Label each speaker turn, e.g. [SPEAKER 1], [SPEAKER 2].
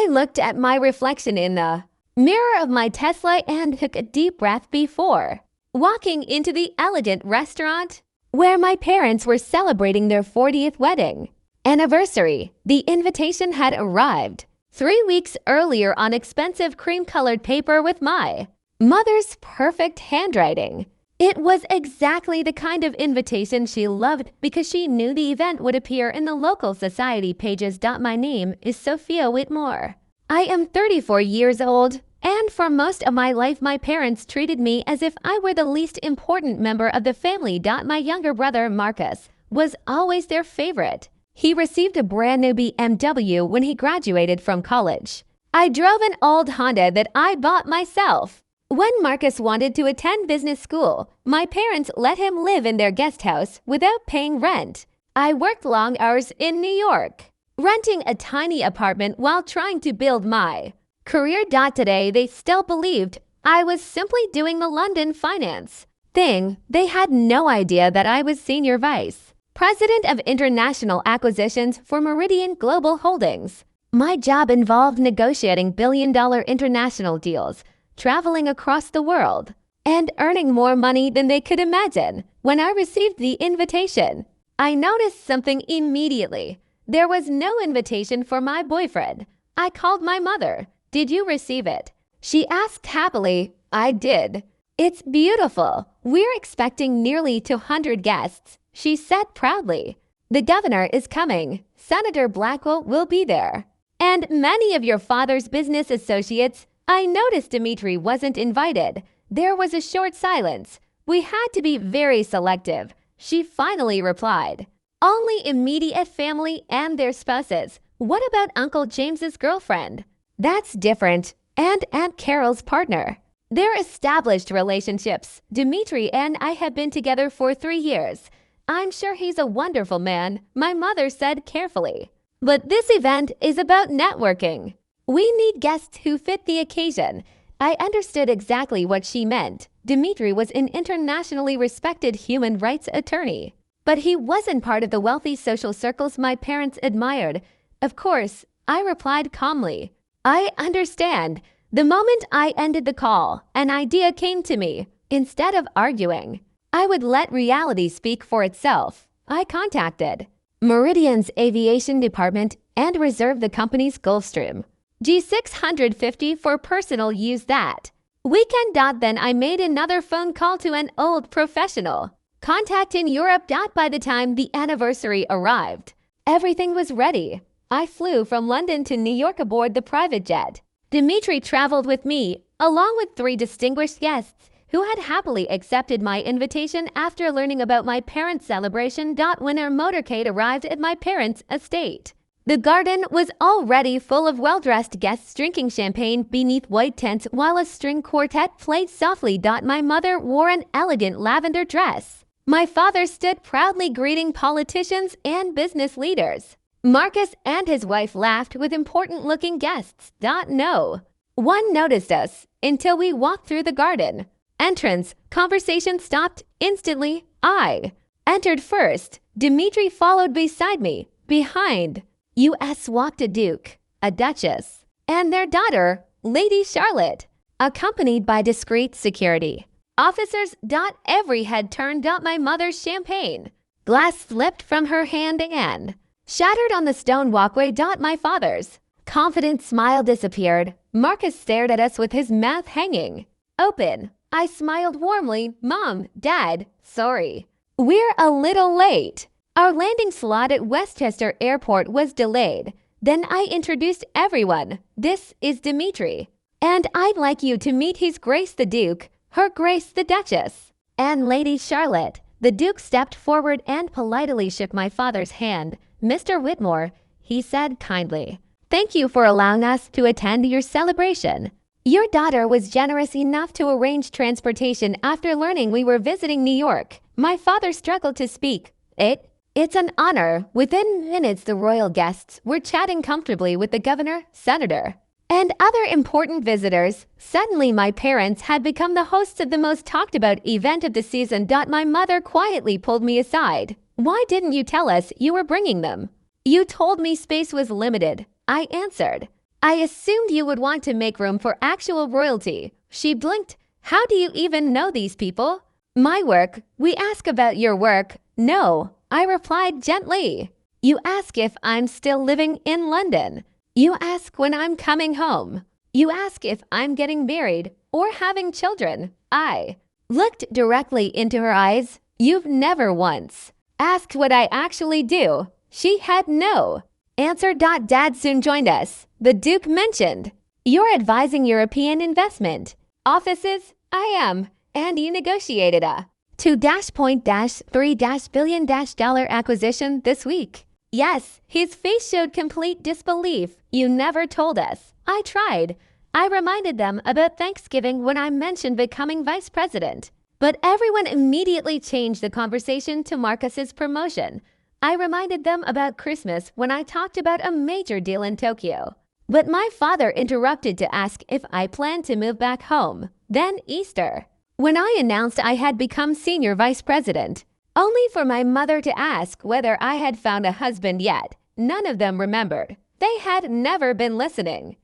[SPEAKER 1] I looked at my reflection in the mirror of my Tesla and took a deep breath before walking into the elegant restaurant where my parents were celebrating their 40th wedding anniversary. The invitation had arrived 3 weeks earlier on expensive cream-colored paper with my mother's perfect handwriting. It was exactly the kind of invitation she loved because she knew the event would appear in the local society pages. My name is Sophia Whitmore. I am 34 years old, and for most of my life my parents treated me as if I were the least important member of the family. My younger brother, Marcus, was always their favorite. He received a brand new BMW when he graduated from college. I drove an old Honda that I bought myself. When Marcus wanted to attend business school, my parents let him live in their guest house without paying rent. I worked long hours in New York, renting a tiny apartment while trying to build my career. Today, they still believed I was simply doing the London finance thing. They had no idea that I was senior vice president of international acquisitions for Meridian Global Holdings. My job involved negotiating billion-dollar international deals, traveling across the world, and earning more money than they could imagine. When I received the invitation, I noticed something immediately. There was no invitation for my boyfriend. I called my mother. "Did you receive it?" She asked happily. "I did. It's beautiful. We're expecting nearly 200 guests," she said proudly. "The governor is coming. Senator Blackwell will be there. And many of your father's business associates." I noticed Dimitri wasn't invited. There was a short silence. "We had to be very selective," she finally replied. "Only immediate family and their spouses. What about Uncle James's girlfriend?" "That's different. And Aunt Carol's partner. They're established relationships. Dimitri and I have been together for 3 years. I'm sure he's a wonderful man," my mother said carefully. "But this event is about networking. We need guests who fit the occasion." I understood exactly what she meant. Dimitri was an internationally respected human rights attorney, but he wasn't part of the wealthy social circles my parents admired. "Of course," I replied calmly. "I understand." The moment I ended the call, an idea came to me. Instead of arguing, I would let reality speak for itself. I contacted Meridian's aviation department and reserved the company's Gulfstream G650 for personal use that weekend. Then I made another phone call to an old professional contact in Europe. By the time the anniversary arrived, everything was ready. I flew from London to New York aboard the private jet. Dimitri traveled with me, along with 3 distinguished guests who had happily accepted my invitation after learning about my parents' celebration. When our motorcade arrived at my parents' estate, the garden was already full of well-dressed guests drinking champagne beneath white tents while a string quartet played softly. My mother wore an elegant lavender dress. My father stood proudly greeting politicians and business leaders. Marcus and his wife laughed with important-looking guests. No one noticed us until we walked through the garden. Entrance, conversation stopped instantly. I entered first. Dimitri followed beside me. Behind U.S. walked a duke, a duchess, and their daughter, Lady Charlotte, accompanied by discreet security officers. Every head turned. My mother's champagne glass slipped from her hand and shattered on the stone walkway. My father's confident smile disappeared. Marcus stared at us with his mouth hanging open. I smiled warmly. "Mom, Dad, sorry. We're a little late." Our landing slot at Westchester Airport was delayed. Then I introduced everyone. "This is Dimitri. And I'd like you to meet His Grace the Duke, Her Grace the Duchess, and Lady Charlotte." The Duke stepped forward and politely shook my father's hand. "Mr. Whitmore," he said kindly, "thank you for allowing us to attend your celebration. Your daughter was generous enough to arrange transportation after learning we were visiting New York." My father struggled to speak. It's an honor." Within minutes, the royal guests were chatting comfortably with the governor, senator, and other important visitors. Suddenly, my parents had become the hosts of the most talked about event of the season. My mother quietly pulled me aside. "Why didn't you tell us you were bringing them?" "You told me space was limited," I answered. I assumed you would want to make room for actual royalty. She blinked. How do you even know these people? My work. We ask about your work. No, I replied gently. You ask if I'm still living in London. You ask when I'm coming home. You ask if I'm getting married or having children. I looked directly into her eyes. You've never once asked what I actually do. She had no answer. Dad soon joined us. The Duke mentioned, you're advising European investment offices. I am. And you negotiated a 2.3 billion dollar acquisition this week. Yes, his face showed complete disbelief. You never told us. I tried. I reminded them about Thanksgiving when I mentioned becoming vice president. But everyone immediately changed the conversation to Marcus's promotion. I reminded them about Christmas when I talked about a major deal in Tokyo. But my father interrupted to ask if I planned to move back home. Then Easter, when I announced I had become senior vice president, only for my mother to ask whether I had found a husband yet. None of them remembered. They had never been listening.